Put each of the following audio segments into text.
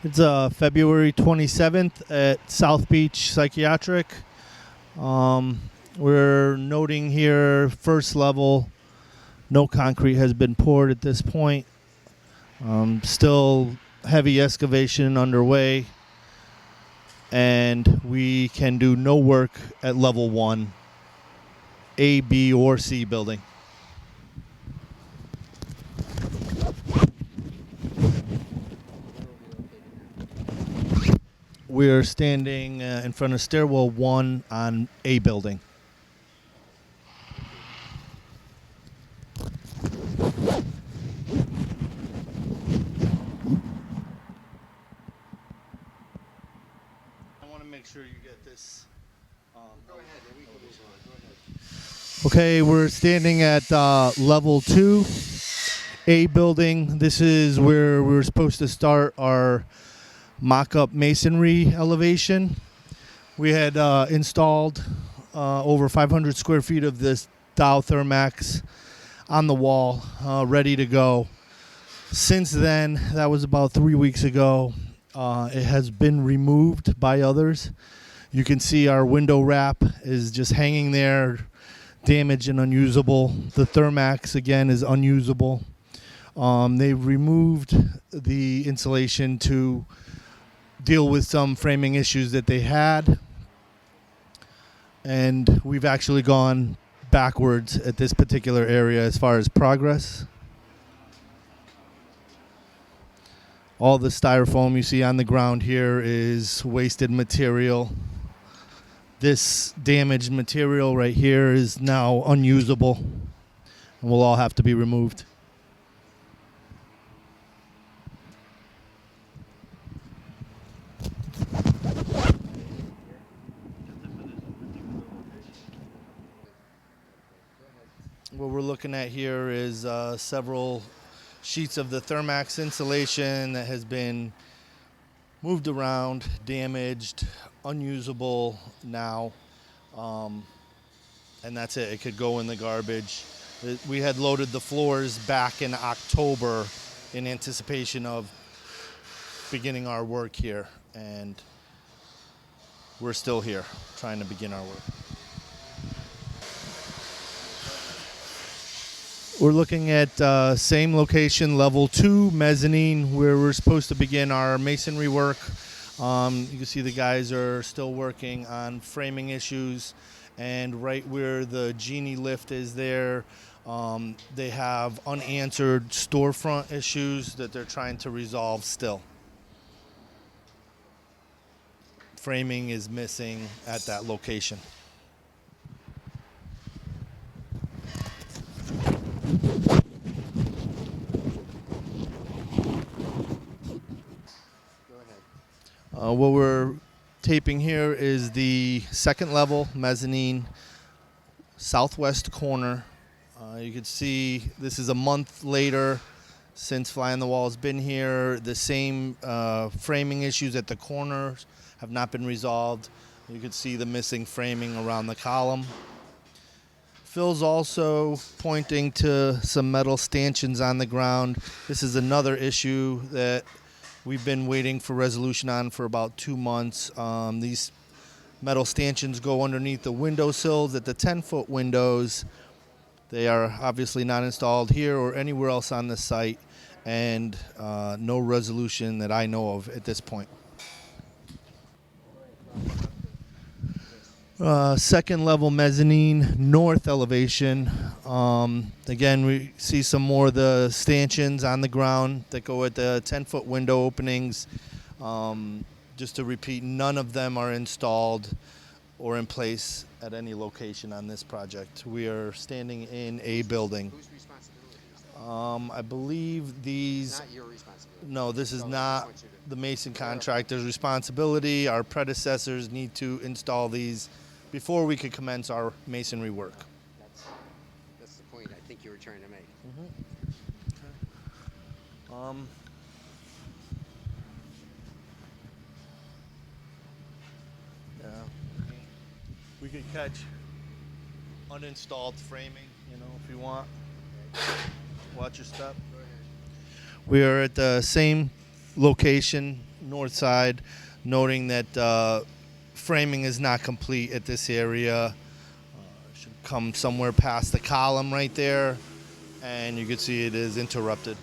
It's February 27th at South Beach Psychiatric. We're noting here first level, no concrete has been poured at this point. Still heavy excavation underway, and we can do no work at level 1, A, B, or C building. We're standing in front of stairwell 1 on A building. I want to make sure you get this. Go ahead, then we can move on. Go ahead. Okay, we're standing at level 2, A building. This is where we're supposed to start our mock-up masonry elevation. We had installed over 500 square feet of this Dow Thermax on the wall, ready to go. Since then, that was about 3 weeks ago, it has been removed by others. You can see our window wrap is just hanging there, damaged and unusable. The Thermax, again, is unusable. They removed the insulation to deal with some framing issues that they had, and we've actually gone backwards at this particular area as far as progress. All the styrofoam you see on the ground here is wasted material. This damaged material right here is now unusable and will all have to be removed. What we're looking at here is several sheets of the Thermax insulation that has been moved around, damaged, unusable now, and that's it. It could go in the garbage. We had loaded the floors back in October in anticipation of beginning our work here, and we're still here trying to begin our work. We're looking at same location, level 2, mezzanine, where we're supposed to begin our masonry work. You can see the guys are still working on framing issues, and right where the genie lift is there, they have unanswered storefront issues that they're trying to resolve still. Framing is missing at that location. What we're taping here is the second level mezzanine southwest corner. You can see this is a month later since Fly on the Wall has been here. The same framing issues at the corners have not been resolved. You can see the missing framing around the column. Phil's also pointing to some metal stanchions on the ground. This is another issue that we've been waiting for resolution on for about 2 months. These metal stanchions go underneath the windowsills at the 10-foot windows. They are obviously not installed here or anywhere else on the site, and no resolution that I know of at this point. Second level mezzanine, north elevation. Again, we see some more of the stanchions on the ground that go at the 10-foot window openings. Just to repeat, none of them are installed or in place at any location on this project. We are standing in a building. Whose responsibility is that? I believe these... Not your responsibility. No, this is So I not just want you to- the mason contractor's responsibility. Our predecessors need to install these before we could commence our masonry work. That's the point I think you were trying to make. Yeah. We could catch uninstalled framing, if you want. Watch your step. Go ahead. We are at the same location north side, noting that framing is not complete at this area. Should come somewhere past the column right there, and you can see it is interrupted.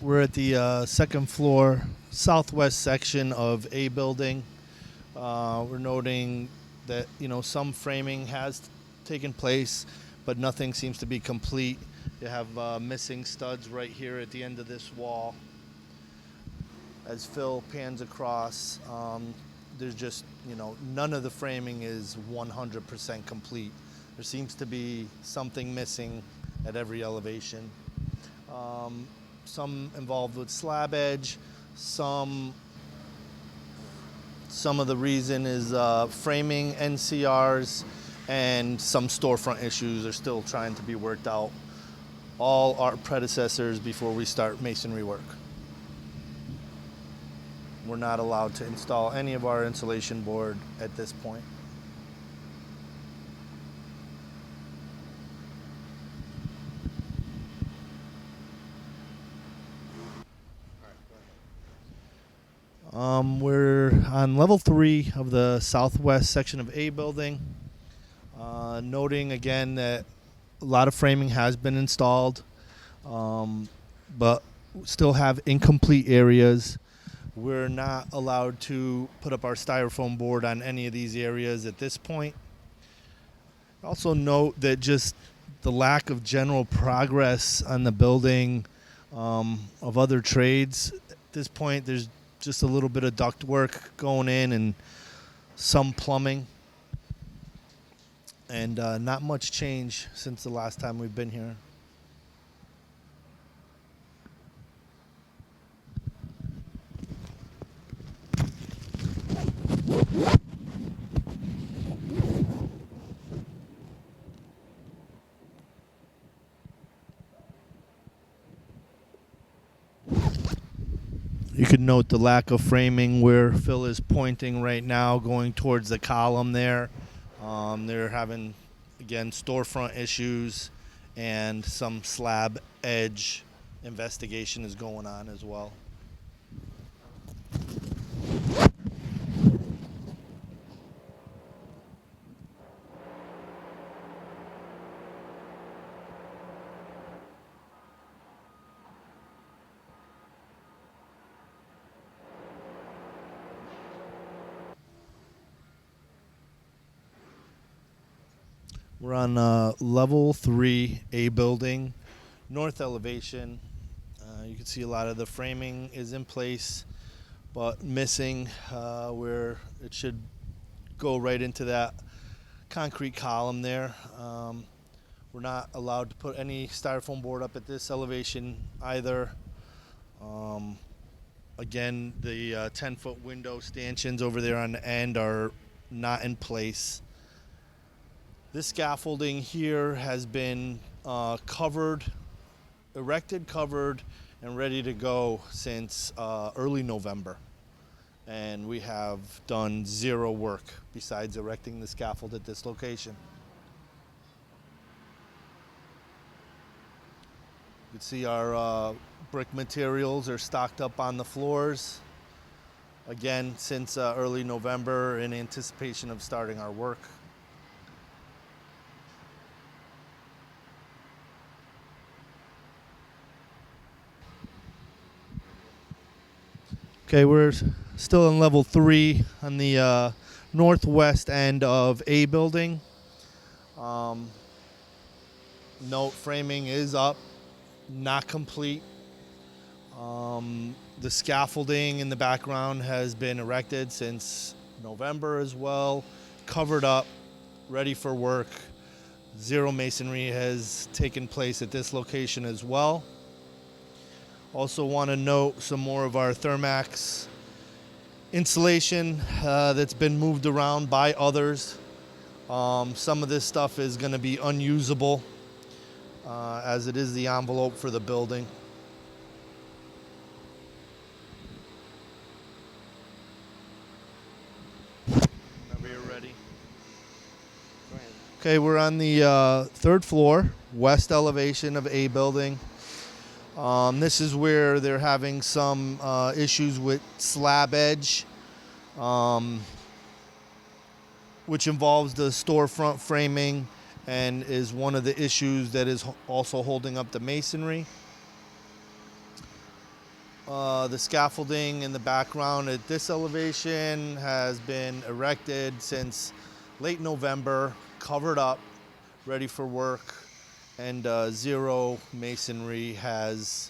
We're at the second floor southwest section of A building. We're noting that some framing has taken place, but nothing seems to be complete. You have missing studs right here at the end of this wall. As Phil pans across, there's just none of the framing is 100% complete. There seems to be something missing at every elevation. Some involved with slab edge, some of the reason is framing NCRs, and some storefront issues are still trying to be worked out. All our predecessors before we start masonry work. We're not allowed to install any of our insulation board at this point. We're on level 3 of the southwest section of A building. Noting again that a lot of framing has been installed, but still have incomplete areas. We're not allowed to put up our styrofoam board on any of these areas at this point. Also note that just the lack of general progress on the building of other trades. At this point, there's just a little bit of duct work going in and some plumbing. And not much change since the last time we've been here. You can note the lack of framing where Phil is pointing right now, going towards the column there. They're having, again, storefront issues, and some slab edge investigation is going on as well. We're on level 3 A building, north elevation. You can see a lot of the framing is in place, but missing where it should go right into that concrete column there. We're not allowed to put any styrofoam board up at this elevation either. Again, the 10-foot window stanchions over there on the end are not in place. This scaffolding here has been erected, covered, and ready to go since early November. And we have done zero work besides erecting the scaffold at this location. You can see our brick materials are stocked up on the floors. Again, since early November in anticipation of starting our work. Okay, we're still in level 3 on the northwest end of A building. Note framing is up, not complete. The scaffolding in the background has been erected since November as well, covered up, ready for work. Zero masonry has taken place at this location as well. Also want to note some more of our Thermax insulation that's been moved around by others. Some of this stuff is going to be unusable as it is the envelope for the building. Whenever you're ready. Go ahead. Okay, we're on the third floor, west elevation of A building. This is where they're having some issues with slab edge, which involves the storefront framing and is one of the issues that is also holding up the masonry. The scaffolding in the background at this elevation has been erected since late November, covered up, ready for work, and zero masonry has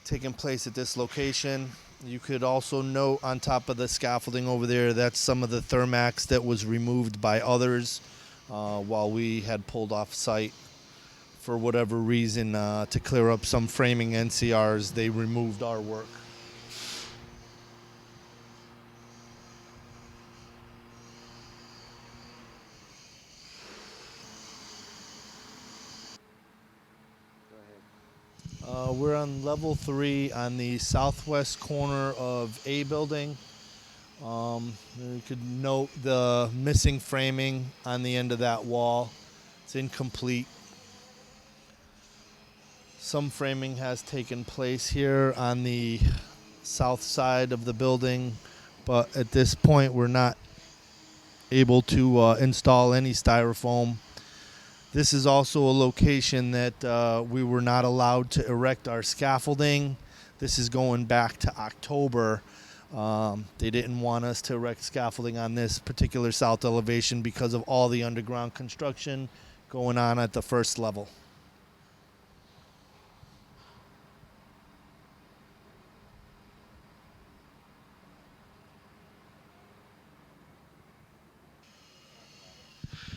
taken place at this location. You could also note on top of the scaffolding over there, that's some of the Thermax that was removed by others while we had pulled off site. For whatever reason, to clear up some framing NCRs, they removed our work. Go ahead. We're on level 3 on the southwest corner of A building. You could note the missing framing on the end of that wall. It's incomplete. Some framing has taken place here on the south side of the building, but at this point we're not able to install any styrofoam. This is also a location that we were not allowed to erect our scaffolding. This is going back to October. They didn't want us to erect scaffolding on this particular south elevation because of all the underground construction going on at the first level.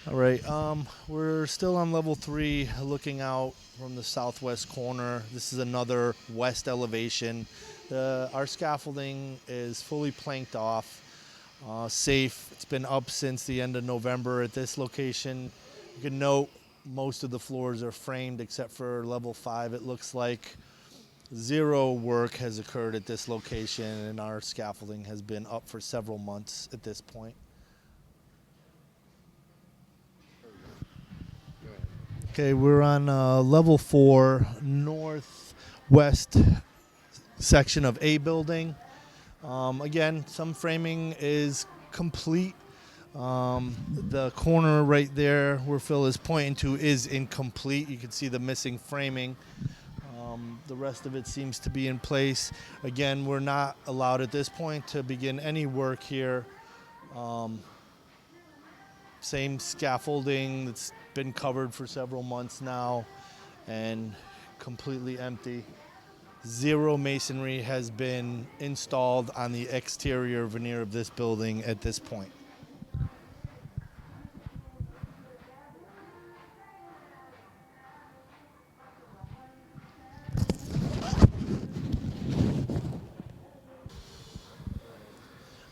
All right, we're still on level 3, looking out from the southwest corner. This is another west elevation. Our scaffolding is fully planked off, safe. It's been up since the end of November at this location. You can note most of the floors are framed except for level 5. It looks like zero work has occurred at this location, and our scaffolding has been up for several months at this point. Okay, we're on level 4, northwest section of A building. Again, some framing is complete. The corner right there where Phil is pointing to is incomplete. You can see the missing framing. The rest of it seems to be in place. Again, we're not allowed at this point to begin any work here. Same scaffolding that's been covered for several months now and completely empty. Zero masonry has been installed on the exterior veneer of this building at this point.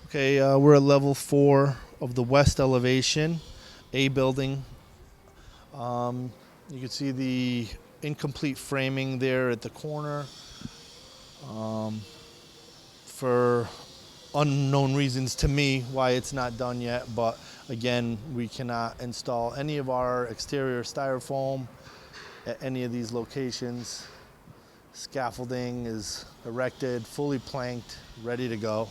Okay, we're at level 4 of the west elevation, A building. You can see the incomplete framing there at the corner. For unknown reasons to me why it's not done yet, but again, we cannot install any of our exterior styrofoam at any of these locations. Scaffolding is erected, fully planked, ready to go.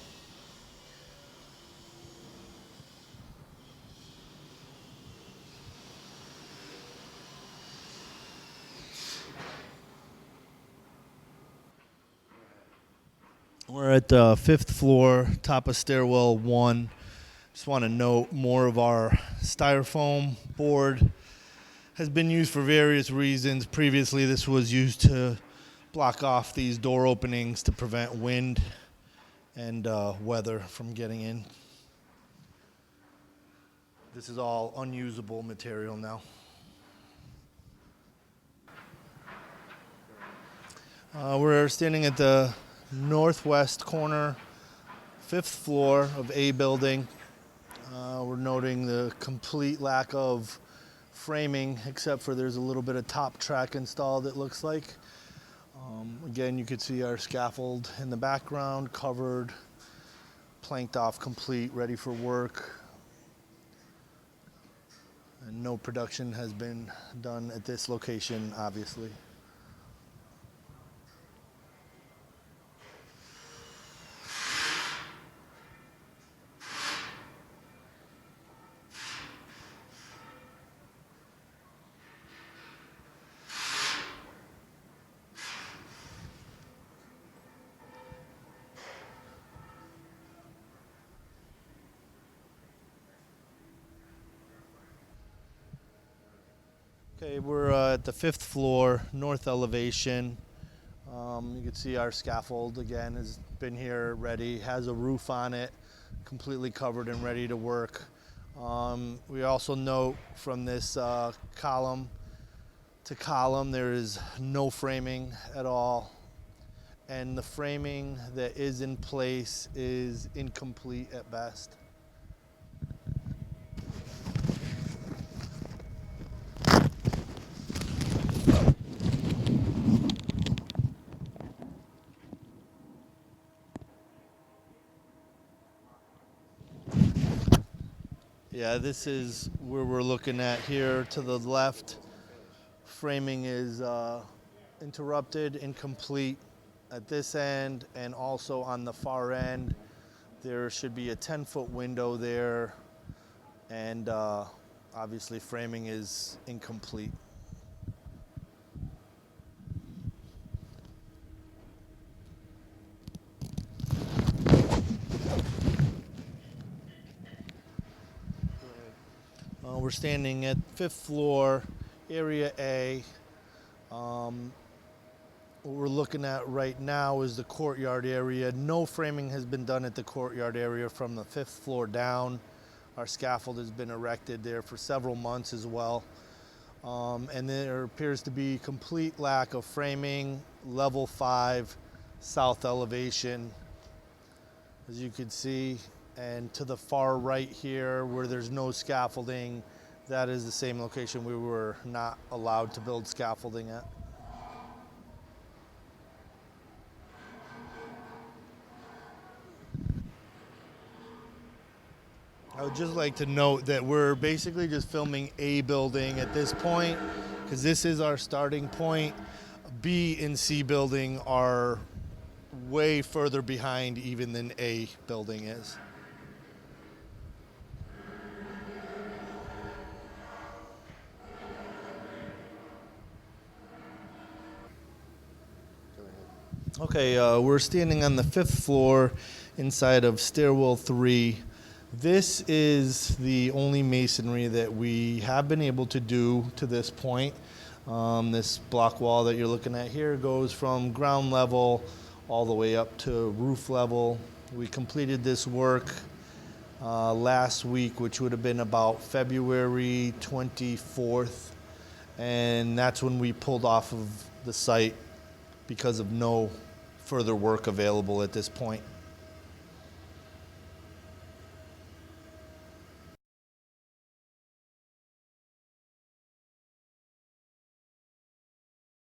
We're at the 5th floor, top of stairwell 1. Just want to note more of our styrofoam board has been used for various reasons. Previously, this was used to block off these door openings to prevent wind and weather from getting in. This is all unusable material now. We're standing at the northwest corner, 5th floor of A building. We're noting the complete lack of framing, except for there's a little bit of top track installed, it looks like. Again, you could see our scaffold in the background, covered, planked off complete, ready for work. And no production has been done at this location, obviously. Okay, we're at the 5th floor, north elevation. You can see our scaffold again has been here ready, has a roof on it, completely covered and ready to work. We also note from this column to column there is no framing at all, and the framing that is in place is incomplete at best. Yeah, this is where we're looking at here to the left. Framing is interrupted, incomplete at this end, and also on the far end. There should be a 10-foot window there, and obviously framing is incomplete. We're standing at 5th floor, area A. What we're looking at right now is the courtyard area. No framing has been done at the courtyard area from the 5th floor down. Our scaffold has been erected there for several months as well. And there appears to be complete lack of framing, level 5, south elevation, as you can see. And to the far right here, where there's no scaffolding, that is the same location we were not allowed to build scaffolding at. I would just like to note that we're basically just filming A building at this point, because this is our starting point. B and C building are way further behind even than A building is. Okay, we're standing on the 5th floor inside of stairwell 3. This is the only masonry that we have been able to do to this point. This block wall that you're looking at here goes from ground level all the way up to roof level. We completed this work last week, which would have been about February 24th, and that's when we pulled off of the site because of no further work available at this point.